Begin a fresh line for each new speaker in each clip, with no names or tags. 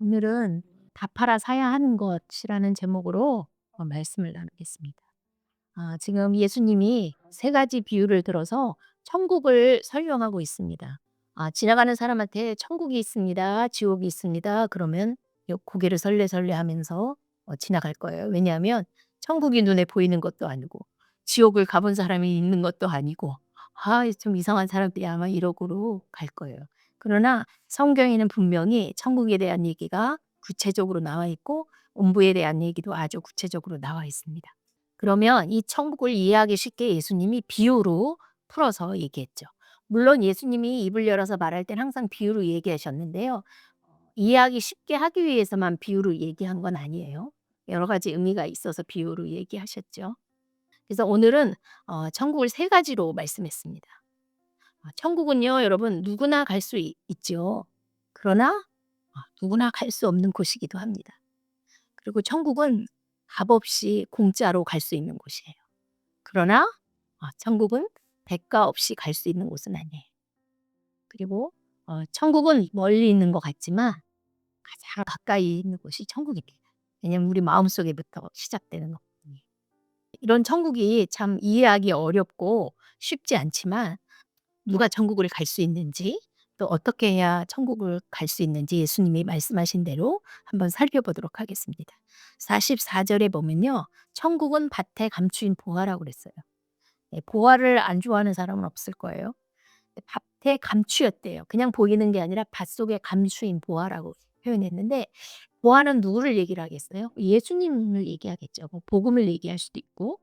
오늘은 "다 팔아 사야 하는 것"이라는 제목으로 말씀을 나누겠습니다. 지금 예수님이 세 가지 비유를 들어서 천국을 설명하고 있습니다. 지나가는 사람한테 "천국이 있습니다. 지옥이 있습니다." 그러면 고개를 설레설레하면서 지나갈 거예요. 왜냐하면 천국이 눈에 보이는 것도 아니고 지옥을 가본 사람이 있는 것도 아니고 '아 좀 이상한 사람들이야.' 아마 이러고로 갈 거예요. 그러나 성경에는 분명히 천국에 대한 얘기가 구체적으로 나와 있고 음부에 대한 얘기도 아주 구체적으로 나와 있습니다. 그러면 이 천국을 이해하기 쉽게 예수님이 비유로 풀어서 얘기했죠. 물론 예수님이 입을 열어서 말할 땐 항상 비유로 얘기하셨는데요. 이해하기 쉽게 하기 위해서만 비유로 얘기한 건 아니에요. 여러 가지 의미가 있어서 비유로 얘기하셨죠. 그래서 오늘은 천국을 세 가지로 말씀했습니다. 천국은요 여러분 누구나 갈 수 있죠. 그러나 누구나 갈 수 없는 곳이기도 합니다. 그리고 천국은 값없이 공짜로 갈 수 있는 곳이에요. 그러나 천국은 대가 없이 갈 수 있는 곳은 아니에요. 그리고 천국은 멀리 있는 것 같지만 가장 가까이 있는 곳이 천국입니다. 왜냐하면 우리 마음속에부터 시작되는 거거든요. 이런 천국이 참 이해하기 어렵고 쉽지 않지만 누가 천국을 갈 수 있는지 또 어떻게 해야 천국을 갈 수 있는지 예수님이 말씀하신 대로 한번 살펴보도록 하겠습니다. 44 절에 보면요. 천국은 밭에 감추인 보화라고 그랬어요. 보화를 안 좋아하는 사람은 없을 거예요. 밭에 감추였대요. 그냥 보이는 게 아니라 밭 속에 감추인 보화라고 표현했는데 보화는 누구를 얘기를 하겠어요? 예수님을 얘기하겠죠. 뭐 복음을 얘기할 수도 있고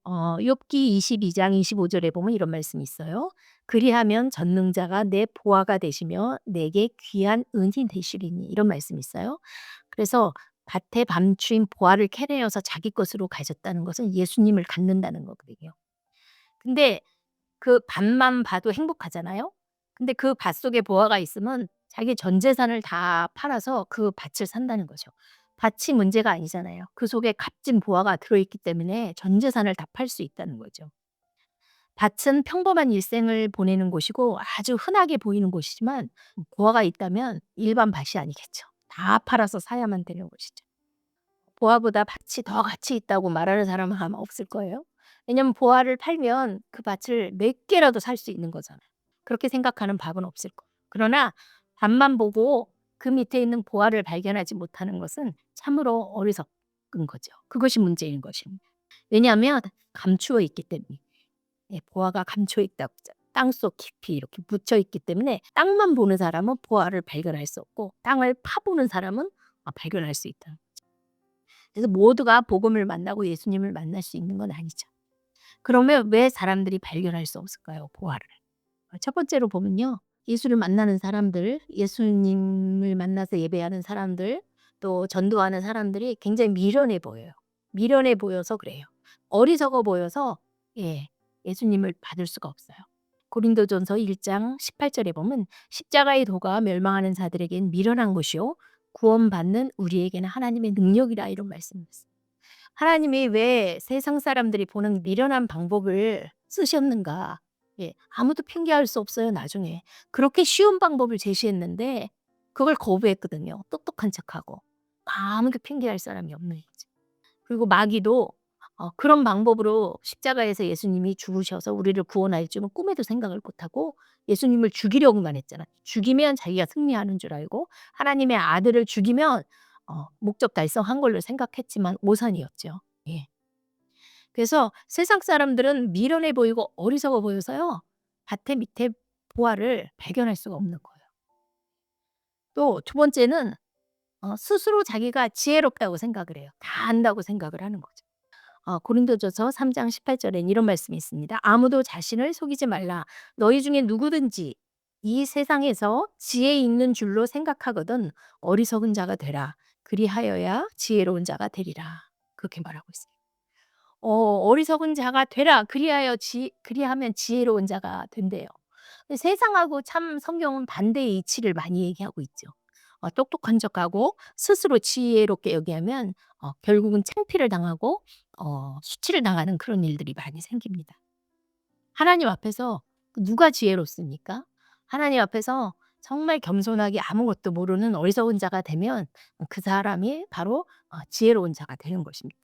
욥기 22장 25 절에 보면 이런 말씀이 있어요. "그리하면 전능자가 내 보화가 되시며 내게 귀한 은이 되시리니." 이런 말씀이 있어요. 그래서 밭에 감추인 보화를 캐내어서 자기 것으로 가졌다는 것은 예수님을 갖는다는 거거든요. 근데 그 밭만 봐도 행복하잖아요. 근데 그 밭 속에 보화가 있으면 자기 전 재산을 다 팔아서 그 밭을 산다는 거죠. 밭이 문제가 아니잖아요. 그 속에 값진 보화가 들어있기 때문에 전 재산을 다 팔 수 있다는 거죠. 밭은 평범한 일생을 보내는 곳이고 아주 흔하게 보이는 곳이지만 보화가 있다면 일반 밭이 아니겠죠. 다 팔아서 사야만 되는 곳이죠. 보화보다 밭이 더 가치 있다고 말하는 사람은 아마 없을 거예요. 왜냐면 보화를 팔면 그 밭을 몇 개라도 살 수 있는 거잖아요. 그렇게 생각하는 밥은 없을 거예요. 그러나 밭만 보고 그 밑에 있는 보화를 발견하지 못하는 것은 참으로 어리석은 거죠. 그것이 문제인 것입니다. 왜냐하면 감추어 있기 때문에. 예, 보화가 감춰 있다고 잖 땅속 깊이 이렇게 묻혀 있기 때문에 땅만 보는 사람은 보화를 발견할 수 없고 땅을 파보는 사람은 발견할 수 있다. 그래서 모두가 복음을 만나고 예수님을 만날 수 있는 건 아니죠. 그러면 왜 사람들이 발견할 수 없을까요, 보화를? 첫 번째로 보면요. 예수를 만나는 사람들, 예수님을 만나서 예배하는 사람들, 또 전도하는 사람들이 굉장히 미련해 보여요. 미련해 보여서 그래요. 어리석어 보여서 예, 예수님을 받을 수가 없어요. 고린도전서 1장 18 절에 보면 "십자가의 도가 멸망하는 자들에겐 미련한 것이요 구원받는 우리에게는 하나님의 능력이라." 이런 말씀이 있어요. 하나님이 왜 세상 사람들이 보는 미련한 방법을 쓰셨는가? 예. 아무도 핑계할 수 없어요 나중에. 그렇게 쉬운 방법을 제시했는데 그걸 거부했거든요 똑똑한 척하고. 아무도 핑계할 사람이 없는 거죠. 그리고 마귀도 그런 방법으로 십자가에서 예수님이 죽으셔서 우리를 구원할 줄은 꿈에도 생각을 못하고 예수님을 죽이려고만 했잖아요. 죽이면 자기가 승리하는 줄 알고 하나님의 아들을 죽이면 목적 달성한 걸로 생각했지만 오산이었죠. 예. 그래서 세상 사람들은 미련해 보이고 어리석어 보여서요. 밭의 밑에 보화를 발견할 수가 없는 거예요. 또 두 번째는 스스로 자기가 지혜롭다고 생각을 해요. 다 안다고 생각을 하는 거죠. 고린도전서 3장 18 절엔 이런 말씀이 있습니다. "아무도 자신을 속이지 말라. 너희 중에 누구든지 이 세상에서 지혜 있는 줄로 생각하거든 어리석은 자가 되라. 그리하여야 지혜로운 자가 되리라." 그렇게 말하고 있어요. "어리석은 자가 되라. 그리하면 지혜로운 자가 된대요." 근데 세상하고 참 성경은 반대의 이치를 많이 얘기하고 있죠. 똑똑한 척하고 스스로 지혜롭게 여기하면 결국은 창피를 당하고 수치를 당하는 그런 일들이 많이 생깁니다. 하나님 앞에서 누가 지혜롭습니까? 하나님 앞에서 정말 겸손하게 아무것도 모르는 어리석은 자가 되면 그 사람이 바로 지혜로운 자가 되는 것입니다.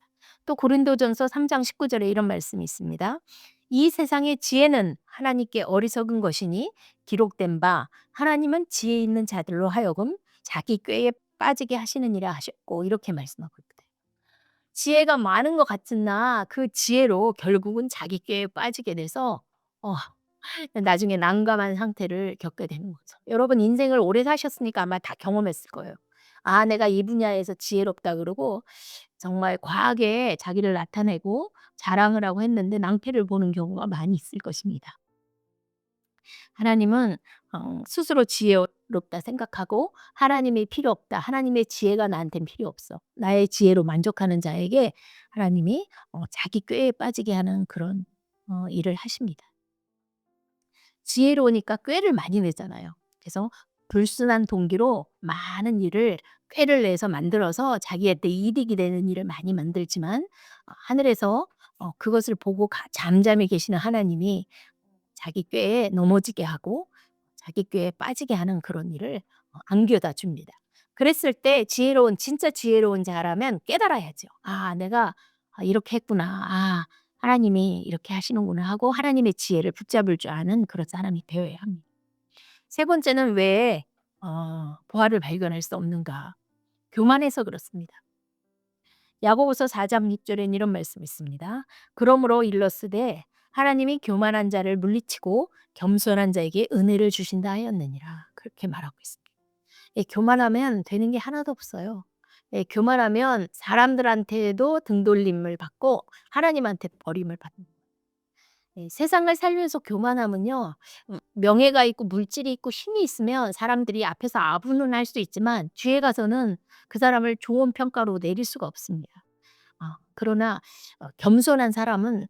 또 고린도전서 3장 19 절에 이런 말씀이 있습니다. 이 세상의 지혜는 하나님께 어리석은 것이니 기록된 바 하나님은 지혜 있는 자들로 하여금 자기 꾀에 빠지게 하시느니라 하셨고 이렇게 말씀하고 있거든요. 지혜가 많은 것 같으나 그 지혜로 결국은 자기 꾀에 빠지게 돼서 어 나중에 난감한 상태를 겪게 되는 거죠. 여러분 인생을 오래 사셨으니까 아마 다 경험했을 거예요. '아 내가 이 분야에서 지혜롭다.' 그러고 정말 과하게 자기를 나타내고 자랑을 하고 했는데 낭패를 보는 경우가 많이 있을 것입니다. 하나님은 스스로 지혜롭다 생각하고 '하나님이 필요 없다. 하나님의 지혜가 나한텐 필요 없어.' 나의 지혜로 만족하는 자에게 하나님이 자기 꾀에 빠지게 하는 그런 일을 하십니다. 지혜로우니까 꾀를 많이 내잖아요. 그래서 불순한 동기로 많은 일을 꾀를 내서 만들어서 자기한테 이득이 되는 일을 많이 만들지만 하늘에서 그것을 보고 잠잠히 계시는 하나님이 자기 꾀에 넘어지게 하고 자기 꾀에 빠지게 하는 그런 일을 안겨다 줍니다. 그랬을 때 진짜 지혜로운 자라면 깨달아야죠. '아 내가 이렇게 했구나. 아 하나님이 이렇게 하시는구나.' 하고 하나님의 지혜를 붙잡을 줄 아는 그런 사람이 되어야 합니다. 세 번째는 왜 보화를 발견할 수 없는가? 교만해서 그렇습니다. 야고보서 4장 6 절에는 이런 말씀이 있습니다. "그러므로 일렀으되 하나님이 교만한 자를 물리치고 겸손한 자에게 은혜를 주신다 하였느니라." 그렇게 말하고 있습니다. 예, 교만하면 되는 게 하나도 없어요. 예, 교만하면 사람들한테도 등돌림을 받고 하나님한테 버림을 받는 예, 세상을 살면서 교만하면요. 명예가 있고 물질이 있고 힘이 있으면 사람들이 앞에서 아부는 할 수 있지만 뒤에 가서는 그 사람을 좋은 평가로 내릴 수가 없습니다. 그러나 겸손한 사람은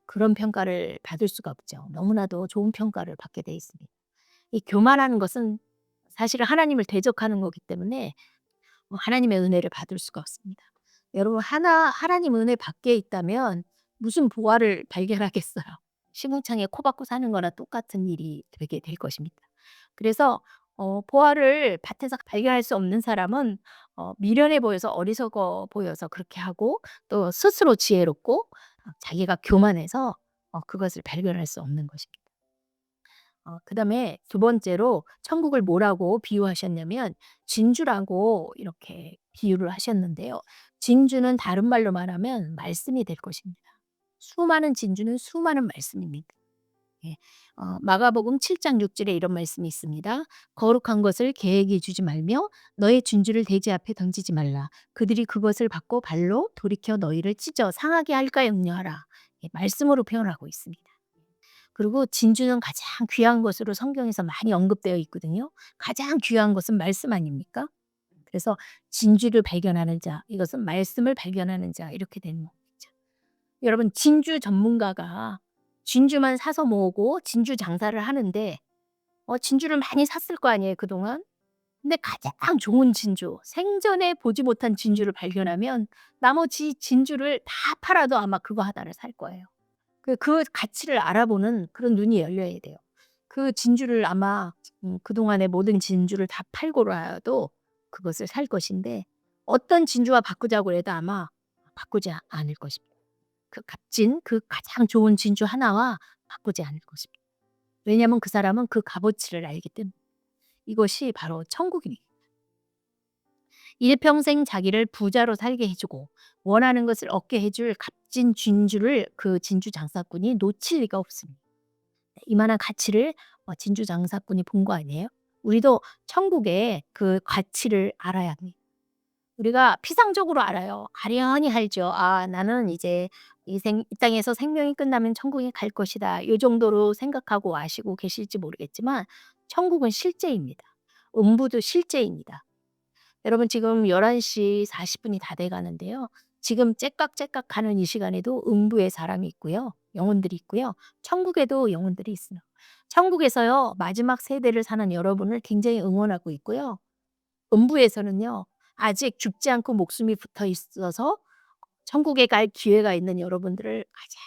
그런 평가를 받을 수가 없죠. 너무나도 좋은 평가를 받게 돼 있습니다. 이 교만하는 것은 사실은 하나님을 대적하는 거기 때문에 하나님의 은혜를 받을 수가 없습니다. 여러분 하나님 은혜 밖에 있다면 무슨 보화를 발견하겠어요. 시궁창에 코 박고 사는 거나 똑같은 일이 되게 될 것입니다. 그래서 보화를 밭에서 발견할 수 없는 사람은 미련해 보여서 어리석어 보여서 그렇게 하고 또 스스로 지혜롭고 자기가 교만해서 그것을 발견할 수 없는 것입니다. 그다음에 두 번째로 천국을 뭐라고 비유하셨냐면 진주라고 이렇게 비유를 하셨는데요. 진주는 다른 말로 말하면 말씀이 될 것입니다. 수많은 진주는 수많은 말씀입니다. 예. 마가복음 7장 6 절에 이런 말씀이 있습니다. "거룩한 것을 개에게 주지 말며 너의 진주를 돼지 앞에 던지지 말라. 그들이 그것을 받고 발로 돌이켜 너희를 찢어 상하게 할까 염려하라." 예, 말씀으로 표현하고 있습니다. 그리고 진주는 가장 귀한 것으로 성경에서 많이 언급되어 있거든요. 가장 귀한 것은 말씀 아닙니까? 그래서 진주를 발견하는 자, 이것은 말씀을 발견하는 자 이렇게 되는 거죠. 여러분 진주 전문가가 진주만 사서 모으고 진주 장사를 하는데 진주를 많이 샀을 거 아니에요 그동안. 근데 가장 좋은 진주, 생전에 보지 못한 진주를 발견하면 나머지 진주를 다 팔아도 아마 그거 하나를 살 거예요. 그 가치를 알아보는 그런 눈이 열려야 돼요. 그 진주를 아마 그동안의 모든 진주를 다 팔고라도 그것을 살 것인데 어떤 진주와 바꾸자고 해도 아마 바꾸지 않을 것입니다. 그 값진 그 가장 좋은 진주 하나와 바꾸지 않을 것입니다. 왜냐하면 그 사람은 그 값어치를 알기 때문에. 이것이 바로 천국입니다. 일평생 자기를 부자로 살게 해 주고 원하는 것을 얻게 해줄 값진 진주를 그 진주 장사꾼이 놓칠 리가 없습니다. 이만한 가치를 진주 장사꾼이 본 거 아니에요? 우리도 천국의 그 가치를 알아야 합니다. 우리가 피상적으로 알아요. 아련히 알죠. '아 나는 이제 이 땅에서 생명이 끝나면 천국에 갈 것이다.' 요 정도로 생각하고 아시고 계실지 모르겠지만 천국은 실제입니다. 음부도 실제입니다. 여러분 지금 11시 40 분이 다 돼 가는데요. 지금 째깍째깍 하는 이 시간에도 음부에 사람이 있고요. 영혼들이 있고요. 천국에도 영혼들이 있어요. 천국에서요. 마지막 세대를 사는 여러분을 굉장히 응원하고 있고요. 음부에서는요. 아직 죽지 않고 목숨이 붙어 있어서 천국에 갈 기회가 있는 여러분들을 가장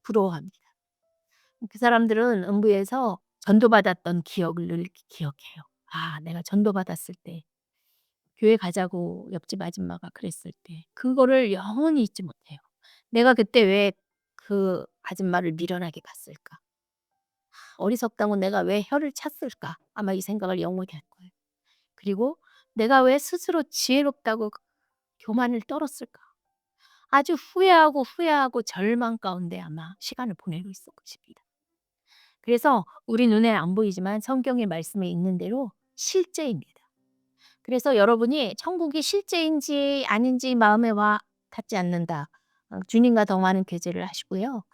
부러워합니다. 그 사람들은 음부에서 전도받았던 기억을 늘 기억해요. 아, 내가 전도받았을 때 교회 가자고 옆집 아줌마가 그랬을 때 그거를 영원히 잊지 못해요. '내가 그때 왜 그 아줌마를 미련하게 봤을까? 어리석다고 내가 왜 혀를 찼을까?' 아마 이 생각을 영원히 할 거예요. 그리고 '내가 왜 스스로 지혜롭다고 교만을 떨었을까?' 아주 후회하고, 후회하고 절망 가운데 아마 시간을 보내고 있을 것입니다. 그래서 우리 눈에 안 보이지만 성경의 말씀에 있는 대로 실제입니다. 그래서 여러분이 천국이 실제인지 아닌지 마음에 와 닿지 않는다. 주님과 더 많은 교제를 하시고요.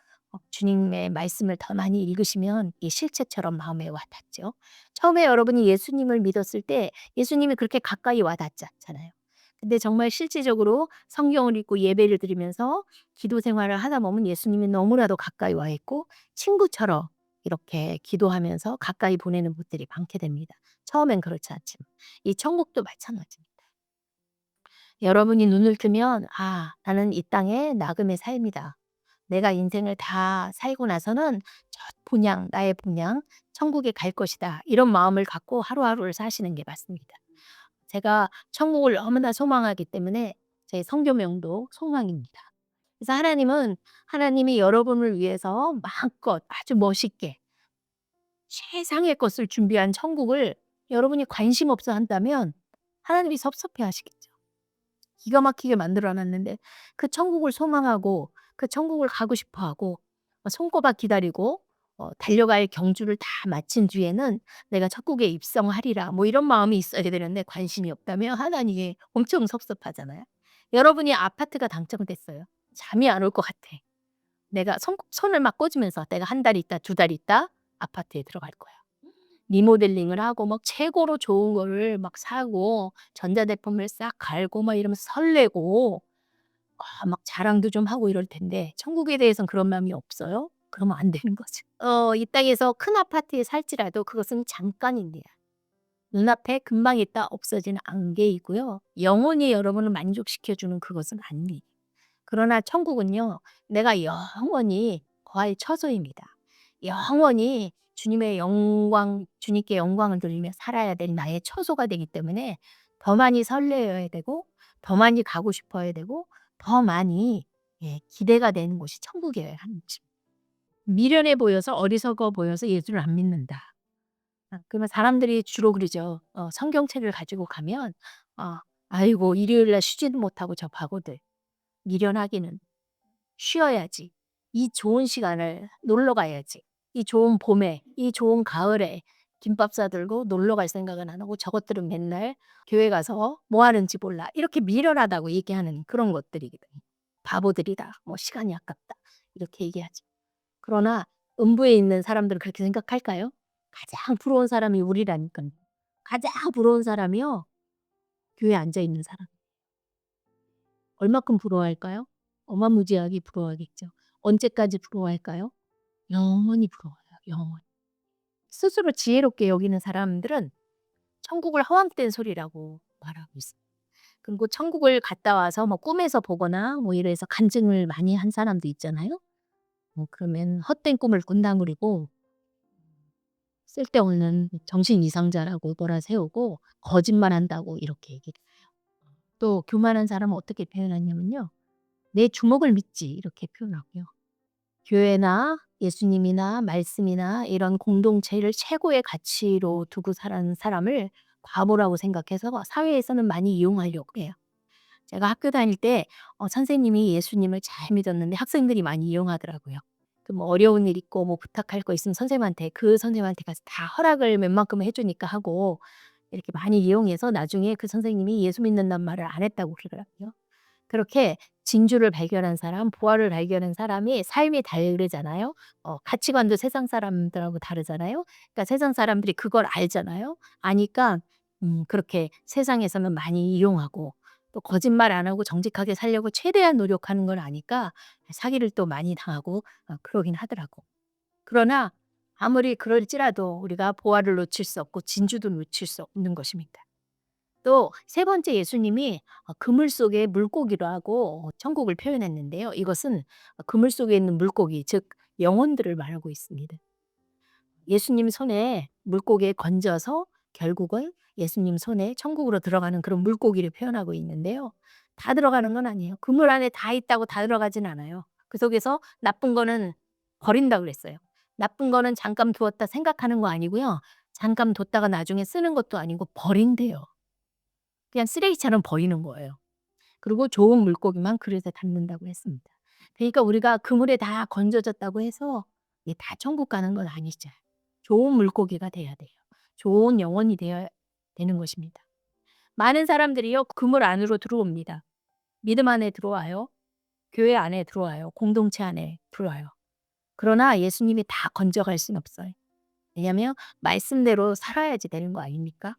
주님의 말씀을 더 많이 읽으시면 이 실체처럼 마음에 와 닿죠. 처음에 여러분이 예수님을 믿었을 때 예수님이 그렇게 가까이 와 닿지 않잖아요. 근데 정말 실질적으로 성경을 읽고 예배를 드리면서 기도 생활을 하다 보면 예수님이 너무나도 가까이 와 있고 친구처럼 이렇게 기도하면서 가까이 보내는 분들이 많게 됩니다. 처음엔 그렇지 않지만. 이 천국도 마찬가지입니다. 여러분이 눈을 뜨면 '아, 나는 이 땅의 나금의 삶이다. 내가 인생을 다 살고 나서는 첫 본향, 나의 본향 천국에 갈 것이다.' 이런 마음을 갖고 하루하루를 사시는 게 맞습니다. 제가 천국을 너무나 소망하기 때문에 제 성교명도 소망입니다. 그래서 하나님이 여러분을 위해서 마음껏 아주 멋있게 최상의 것을 준비한 천국을 여러분이 관심 없어 한다면 하나님이 섭섭해하시겠죠. 기가 막히게 만들어 놨는데 그 천국을 소망하고 그 천국을 가고 싶어 하고 손꼽아 기다리고 달려갈 경주를 다 마친 뒤에는 '내가 천국에 입성하리라.' 뭐 이런 마음이 있어야 되는데 관심이 없다면 하나님이 엄청 섭섭하잖아요. 여러분이 아파트가 당첨됐어요. 잠이 안 올 것 같아. 내가 손을 막 꽂으면서 '내가 한 달 있다, 두 달 있다 아파트에 들어갈 거야.' 리모델링을 하고 막 최고로 좋은 거를 막 사고 전자제품을 싹 갈고 막 이러면서 설레고 막 자랑도 좀 하고 이럴 텐데 천국에 대해서는 그런 마음이 없어요? 그러면 안 되는 거죠. 이 땅에서 큰 아파트에 살지라도 그것은 잠깐입니다. 눈앞에 금방 있다 없어지는 안개이고요. 영원히 여러분을 만족시켜 주는 그것은 아닙니다. 그러나 천국은요. 내가 영원히 거할 처소입니다. 영원히 주님께 영광을 돌리며 살아야 될 나의 처소가 되기 때문에 더 많이 설레어야 되고 더 많이 가고 싶어야 되고 더 많이 기대가 되는 곳이 천국이에요 한 집. 미련해 보여서 어리석어 보여서 예수를 안 믿는다. 그러면 사람들이 주로 그러죠. 성경책을 가지고 가면 "아이고 일요일 날 쉬지도 못하고 저 바보들. 미련하기는. 쉬어야지. 이 좋은 시간을 놀러 가야지. 이 좋은 봄에, 이 좋은 가을에 김밥 싸들고 놀러 갈 생각은 안 하고 저것들은 맨날 교회 가서 뭐 하는지 몰라." 이렇게 미련하다고 얘기하는 그런 것들이거든요. "바보들이다. 뭐 시간이 아깝다." 이렇게 얘기하죠. 그러나 음부에 있는 사람들은 그렇게 생각할까요? 가장 부러운 사람이 우리라니까요. 가장 부러운 사람이요. 교회에 앉아 있는 사람. 얼마큼 부러워할까요? 어마무지하게 부러워하겠죠. 언제까지 부러워할까요? 영원히 부러워요. 영원히. 스스로 지혜롭게 여기는 사람들은 천국을 허황된 소리라고 말하고 있어요. 그리고 천국을 갔다 와서 뭐 꿈에서 보거나 뭐 이래서 간증을 많이 한 사람도 있잖아요. 그러면 헛된 꿈을 꾼다 그러고 쓸데없는 정신 이상자라고 몰아세우고 거짓말한다고 이렇게 얘기를 해요. 또 교만한 사람은 어떻게 표현하냐면요. "내 주먹을 믿지." 이렇게 표현하고요. 교회나 예수님이나 말씀이나 이런 공동체를 최고의 가치로 두고 살아가는 사람을 바보라고 생각해서 사회에서는 많이 이용하려고 해요. 제가 학교 다닐 때 선생님이 예수님을 잘 믿었는데 학생들이 많이 이용하더라고요. 그 뭐 어려운 일 있고 뭐 부탁할 거 있으면 선생님한테 가서 다 허락을 웬만큼은 해 주니까 하고 이렇게 많이 이용해서 나중에 그 선생님이 예수 믿는다는 말을 안 했다고 그러더라고요. 그렇게 진주를 발견한 사람, 보화를 발견한 사람이 삶이 다르잖아요. 가치관도 세상 사람들하고 다르잖아요. 그러니까 세상 사람들이 그걸 알잖아요. 아니까 그렇게 세상에서는 많이 이용하고 또 거짓말 안 하고 정직하게 살려고 최대한 노력하는 걸 아니까 사기를 또 많이 당하고 그러긴 하더라고. 그러나 아무리 그럴지라도 우리가 보화를 놓칠 수 없고 진주도 놓칠 수 없는 것입니다. 또 세 번째 예수님이 그물 속의 물고기라고 천국을 표현했는데요. 이것은 그물 속에 있는 물고기 즉 영혼들을 말하고 있습니다. 예수님 손에 물고기에 건져서 결국은 예수님 손에 천국으로 들어가는 그런 물고기를 표현하고 있는데요. 다 들어가는 건 아니에요. 그물 안에 다 있다고 다 들어가진 않아요. 그 속에서 나쁜 거는 버린다 그랬어요. 나쁜 거는 잠깐 두었다 생각하는 거 아니고요. 잠깐 뒀다가 나중에 쓰는 것도 아니고 버린대요. 그냥 쓰레기처럼 버리는 거예요. 그리고 좋은 물고기만 그릇에 담는다고 했습니다. 그러니까 우리가 그물에 다 건져졌다고 해서 이게 다 천국 가는 건 아니죠. 좋은 물고기가 돼야 돼요. 좋은 영혼이 되어야 되는 것입니다. 많은 사람들이요, 그물 안으로 들어옵니다. 믿음 안에 들어와요. 교회 안에 들어와요. 공동체 안에 들어와요. 그러나 예수님이 다 건져갈 수는 없어요. 왜냐하면 말씀대로 살아야지 되는 거 아닙니까?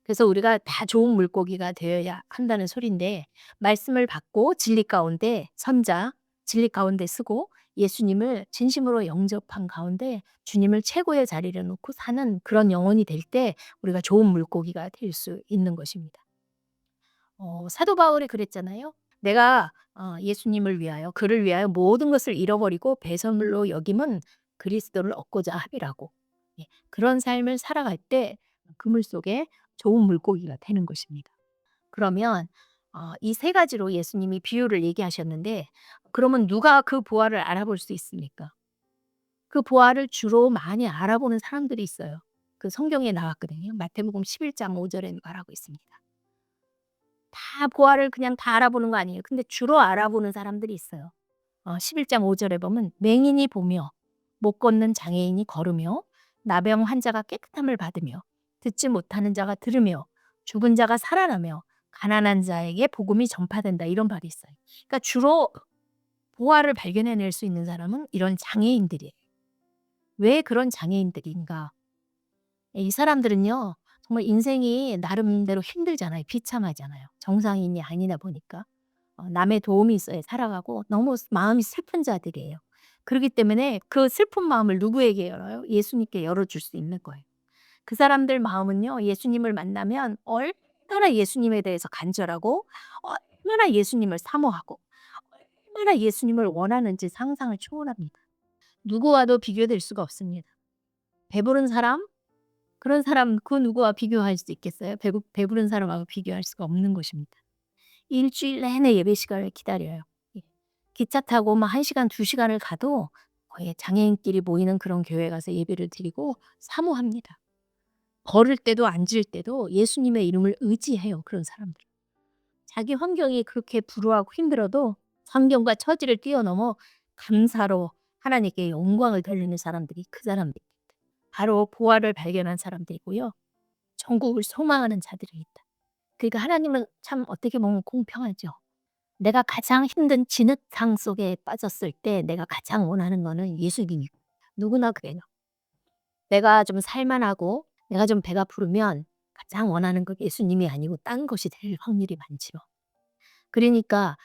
그래서 우리가 다 좋은 물고기가 되어야 한다는 소린데, 말씀을 받고 진리 가운데 선자, 진리 가운데 쓰고 예수님을 진심으로 영접한 가운데 주님을 최고의 자리를 놓고 사는 그런 영혼이 될 때 우리가 좋은 물고기가 될 수 있는 것입니다. 사도 바울이 그랬잖아요. 내가 예수님을 위하여 그를 위하여 모든 것을 잃어버리고 배설물로 여김은 그리스도를 얻고자 함이라고. 예, 그런 삶을 살아갈 때 그물 속에 좋은 물고기가 되는 것입니다. 그러면 이 세 가지로 예수님이 비유를 얘기하셨는데, 그러면 누가 그 보화를 알아볼 수 있습니까? 그 보화를 주로 많이 알아보는 사람들이 있어요. 그 성경에 나왔거든요. 마태복음 11장 5절에 말하고 있습니다. 다 보화를 그냥 다 알아보는 거 아니에요. 근데 주로 알아보는 사람들이 있어요. 11장 5절에 보면 맹인이 보며 못 걷는 장애인이 걸으며 나병 환자가 깨끗함을 받으며 듣지 못하는 자가 들으며 죽은 자가 살아나며 가난한 자에게 복음이 전파된다, 이런 말이 있어요. 그러니까 주로 보화를 발견해낼 수 있는 사람은 이런 장애인들이에요. 왜 그런 장애인들인가? 이 사람들은요, 정말 인생이 나름대로 힘들잖아요. 비참하잖아요. 정상인이 아니다 보니까. 남의 도움이 있어야 살아가고 너무 마음이 슬픈 자들이에요. 그렇기 때문에 그 슬픈 마음을 누구에게 열어요? 예수님께 열어줄 수 있는 거예요. 그 사람들 마음은요, 예수님을 만나면 얼마나 예수님에 대해서 간절하고 얼마나 예수님을 사모하고 얼마나 예수님을 원하는지 상상을 초월합니다. 누구와도 비교될 수가 없습니다. 배부른 사람? 그런 사람 그 누구와 비교할 수 있겠어요? 배부른 사람하고 비교할 수가 없는 것입니다. 일주일 내내 예배 시간을 기다려요. 예. 기차 타고 막 1 시간 2 시간을 가도 거의 장애인끼리 모이는 그런 교회 가서 예배를 드리고 사모합니다. 걸을 때도 앉을 때도 예수님의 이름을 의지해요, 그런 사람들은. 자기 환경이 그렇게 불우하고 힘들어도 환경과 처지를 뛰어넘어 감사로 하나님께 영광을 돌리는 사람들이 그 사람들입니다. 바로 보화를 발견한 사람들이고요. 천국을 소망하는 자들입니다. 그러니까 하나님은 참 어떻게 보면 공평하죠. 내가 가장 힘든 진흙탕 속에 빠졌을 때 내가 가장 원하는 거는 예수님이고, 누구나 그래요. 내가 좀 살만하고 내가 좀 배가 부르면 가장 원하는 건 예수님이 아니고 딴 것이 될 확률이 많지요. 그러니까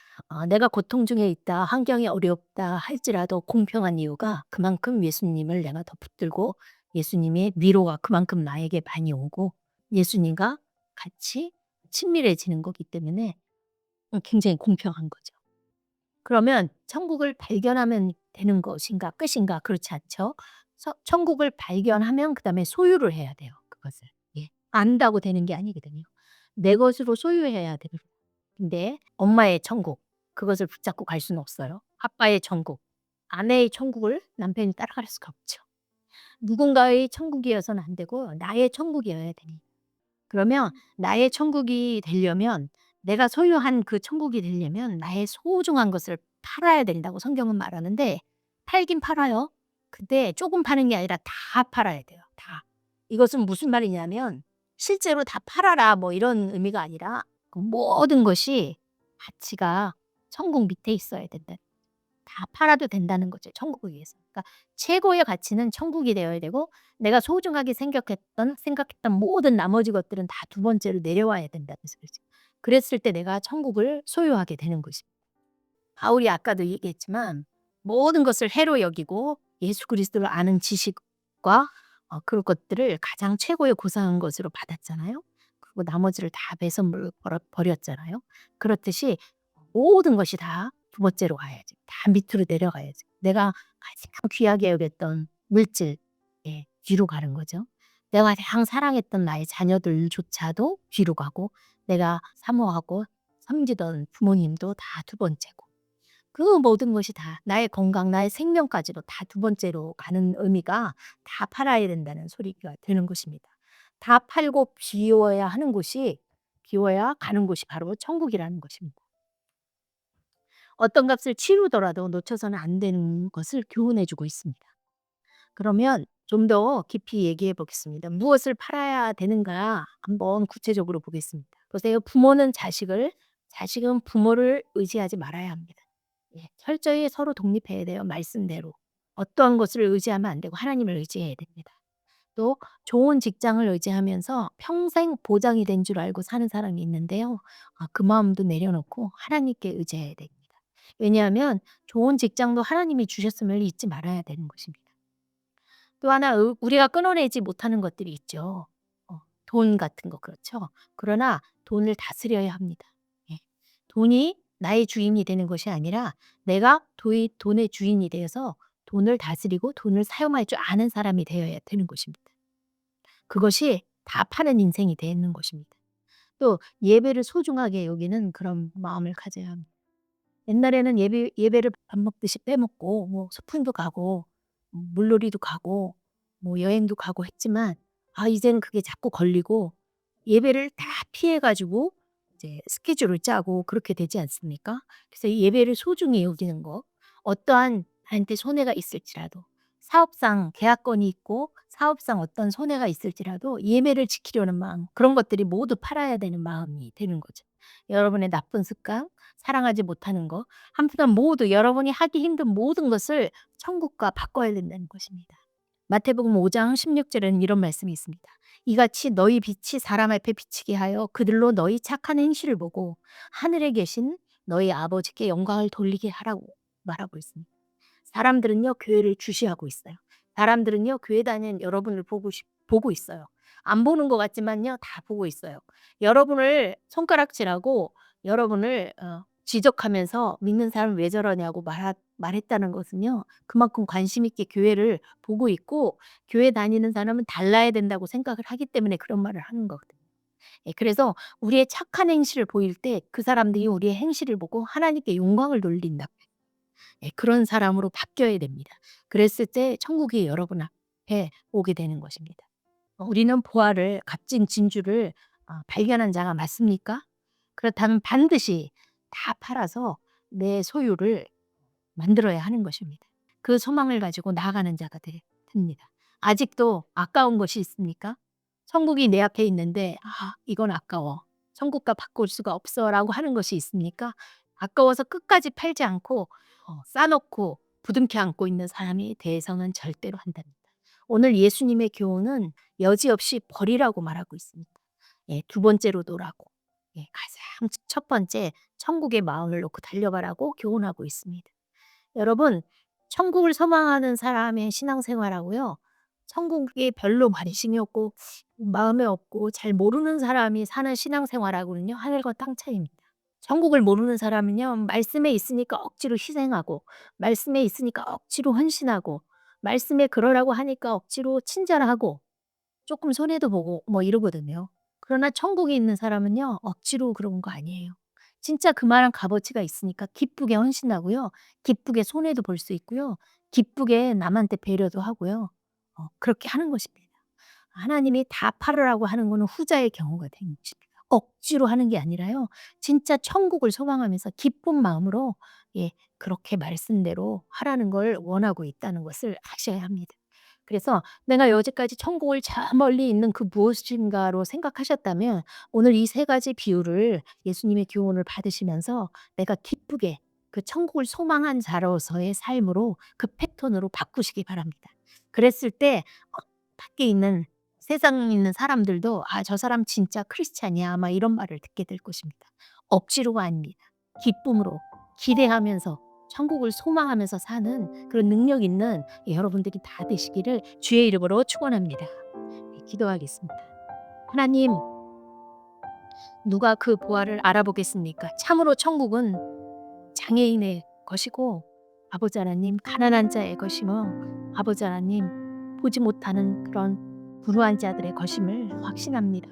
내가 고통 중에 있다, 환경이 어렵다 할지라도 공평한 이유가 그만큼 예수님을 내가 더 붙들고 예수님의 위로가 그만큼 나에게 많이 오고 예수님과 같이 친밀해지는 거기 때문에 굉장히 공평한 거죠. 그러면 천국을 발견하면 되는 것인가 끝인가? 그렇지 않죠. 천국을 발견하면 그다음에 소유를 해야 돼요, 그것을. 예. 안다고 되는 게 아니거든요. 내 것으로 소유해야 됩니다. 근데 엄마의 천국, 그것을 붙잡고 갈 수는 없어요. 아빠의 천국, 아내의 천국을 남편이 따라갈 수가 없죠. 누군가의 천국이어서는 안 되고 나의 천국이어야 됩니다. 그러면 나의 천국이 되려면, 내가 소유한 그 천국이 되려면 나의 소중한 것을 팔아야 된다고 성경은 말하는데, 팔긴 팔아요. 근데 조금 파는 게 아니라 다 팔아야 돼요. 다. 이것은 무슨 말이냐면 실제로 다 팔아라 뭐 이런 의미가 아니라 그 모든 것이 가치가 천국 밑에 있어야 된다. 다 팔아도 된다는 거죠, 천국을 위해서. 그러니까 최고의 가치는 천국이 되어야 되고 내가 소중하게 생각했던 모든 나머지 것들은 다 두 번째로 내려와야 된다는 소리죠. 그랬을 때 내가 천국을 소유하게 되는 것입니다. 바울이 아까도 얘기했지만 모든 것을 해로 여기고 예수 그리스도를 아는 지식과 그런 것들을 가장 최고의 고상한 것으로 받았잖아요. 그리고 나머지를 다 배선물로 버렸잖아요. 그렇듯이 모든 것이 다 두 번째로 가야지. 다 밑으로 내려가야지. 내가 가장 귀하게 여겼던 물질, 뒤로 가는 거죠. 내가 가장 사랑했던 나의 자녀들조차도 뒤로 가고 내가 사모하고 섬기던 부모님도 다 두 번째고 그 모든 것이 다 나의 건강, 나의 생명까지도 다 두 번째로 가는 의미가 다 팔아야 된다는 소리가 되는 것입니다. 다 팔고 비워야 가는 곳이 바로 천국이라는 것입니다. 어떤 값을 치르더라도 놓쳐서는 안 되는 것을 교훈해 주고 있습니다. 그러면 좀 더 깊이 얘기해 보겠습니다. 무엇을 팔아야 되는가 한번 구체적으로 보겠습니다. 보세요. 부모는 자식을, 자식은 부모를 의지하지 말아야 합니다. 철저히 서로 독립해야 돼요. 말씀대로. 어떠한 것을 의지하면 안 되고 하나님을 의지해야 됩니다. 또 좋은 직장을 의지하면서 평생 보장이 된 줄 알고 사는 사람이 있는데요. 그 마음도 내려놓고 하나님께 의지해야 됩니다. 왜냐하면 좋은 직장도 하나님이 주셨음을 잊지 말아야 되는 것입니다. 또 하나 우리가 끊어내지 못하는 것들이 있죠. 돈 같은 거 그렇죠. 그러나 돈을 다스려야 합니다. 예. 돈이 나의 주인이 되는 것이 아니라 내가 돈의 주인이 되어서 돈을 다스리고 돈을 사용할 줄 아는 사람이 되어야 되는 것입니다. 그것이 다 파는 인생이 되는 것입니다. 또 예배를 소중하게 여기는 그런 마음을 가져야 합니다. 옛날에는 예배를 밥 먹듯이 빼먹고 뭐 소풍도 가고 물놀이도 가고 뭐 여행도 가고 했지만 이제는 그게 자꾸 걸리고 예배를 다 피해 가지고 이제 스케줄을 짜고 그렇게 되지 않습니까? 그래서 이 예배를 소중히 여기는 거 어떠한 나한테 손해가 있을지라도 사업상 계약건이 있고 사업상 어떤 손해가 있을지라도 예배를 지키려는 마음 그런 것들이 모두 팔아야 되는 마음이 되는 거죠. 여러분의 나쁜 습관, 사랑하지 못하는 거 한편 모두 여러분이 하기 힘든 모든 것을 천국과 바꿔야 된다는 것입니다. 마태복음 5장 16 절에는 이런 말씀이 있습니다. 이같이 너희 빛이 사람 앞에 비치게 하여 그들로 너희 착한 행실을 보고 하늘에 계신 너희 아버지께 영광을 돌리게 하라고 말하고 있습니다. 사람들은요 교회를 주시하고 있어요. 사람들은요 교회 다니는 여러분을 보고 있어요. 안 보는 것 같지만요 다 보고 있어요. 여러분을 손가락질하고 여러분을 지적하면서 "믿는 사람 왜 저러냐."고 말했다는 것은요 그만큼 관심 있게 교회를 보고 있고 교회 다니는 사람은 달라야 된다고 생각을 하기 때문에 그런 말을 하는 거거든요. 그래서 우리의 착한 행실을 보일 때 그 사람들이 우리의 행실을 보고 하나님께 영광을 돌린다. 그런 사람으로 바뀌어야 됩니다. 그랬을 때 천국이 여러분 앞에 오게 되는 것입니다. 우리는 보화를 값진 진주를 발견한 자가 맞습니까? 그렇다면 반드시 다 팔아서 내 소유를 만들어야 하는 것입니다. 그 소망을 가지고 나아가는 자가 됩니다. 아직도 아까운 것이 있습니까? 천국이 내 앞에 있는데 이건 아까워. 천국과 바꿀 수가 없어라고 하는 것이 있습니까? 아까워서 끝까지 팔지 않고 싸놓고 부둥켜 안고 있는 사람이 대성은 절대로 한답니다. 오늘 예수님의 교훈은 여지없이 버리라고 말하고 있습니다. 두 번째로 노라고. 가장 첫 번째 천국의 마음을 놓고 달려가라고 교훈하고 있습니다. 여러분 천국을 소망하는 사람의 신앙생활하고요. 천국에 별로 관심이 없고 마음에 없고 잘 모르는 사람이 사는 신앙생활하고는요. 하늘과 땅 차이입니다. 천국을 모르는 사람은요. 말씀에 있으니까 억지로 희생하고 말씀에 있으니까 억지로 헌신하고 말씀에 그러라고 하니까 억지로 친절하고 조금 손해도 보고 뭐 이러거든요. 그러나 천국에 있는 사람은요. 억지로 그런 거 아니에요. 진짜 그만한 값어치가 있으니까 기쁘게 헌신하고요. 기쁘게 손해도 볼 수 있고요. 기쁘게 남한테 배려도 하고요. 그렇게 하는 것입니다. 하나님이 다 팔으라고 하는 거는 후자의 경우가 되는 것입니다. 억지로 하는 게 아니라요. 진짜 천국을 소망하면서 기쁜 마음으로 그렇게 말씀대로 하라는 걸 원하고 있다는 것을 아셔야 합니다. 그래서 내가 여지까지 천국을 저 멀리 있는 그 무엇인가로 생각하셨다면 오늘 이 세 가지 비유를 예수님의 교훈을 받으시면서 내가 기쁘게 그 천국을 소망한 자로서의 삶으로 그 패턴으로 바꾸시기 바랍니다. 그랬을 때 밖에 있는 세상에 있는 사람들도 '아 저 사람 진짜 크리스찬이야.' 아마 이런 말을 듣게 될 것입니다. 억지로가 아닙니다. 기쁨으로 기대하면서 천국을 소망하면서 사는 그런 능력 있는 여러분들이 다 되시기를 주의 이름으로 축원합니다. 기도하겠습니다. 하나님 누가 그 보화를 알아보겠습니까? 참으로 천국은 장애인의 것이고 아버지 하나님 가난한 자의 것이며 아버지 하나님 보지 못하는 그런 불우한 자들의 것임을 확신합니다.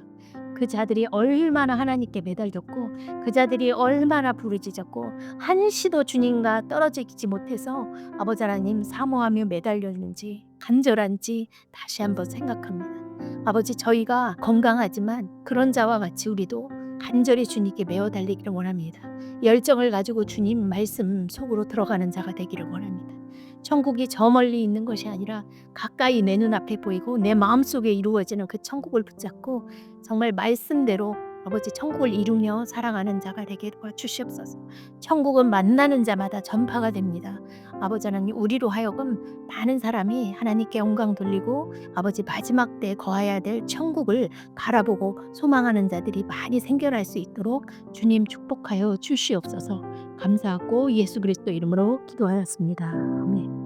그 자들이 얼마나 하나님께 매달렸고 그 자들이 얼마나 부르짖었고 한시도 주님과 떨어지지 못해서 아버지 하나님 사모하며 매달렸는지 간절한지 다시 한번 생각합니다. 아버지, 저희가 건강하지만 그런 자와 같이 우리도 간절히 주님께 매어 달리기를 원합니다. 열정을 가지고 주님 말씀 속으로 들어가는 자가 되기를 원합니다. 천국이 저 멀리 있는 것이 아니라 가까이 내 눈앞에 보이고 내 마음속에 이루어지는 그 천국을 붙잡고 정말 말씀대로 아버지 천국을 이루며 살아가는 자가 되게 도와주시옵소서. 천국은 만나는 자마다 전파가 됩니다. 아버지 하나님, 우리로 하여금 많은 사람이 하나님께 영광 돌리고 아버지 마지막 때 거해야 될 천국을 바라보고 소망하는 자들이 많이 생겨날 수 있도록 주님 축복하여 주시옵소서. 감사하고 예수 그리스도 이름으로 기도하였습니다. 아멘.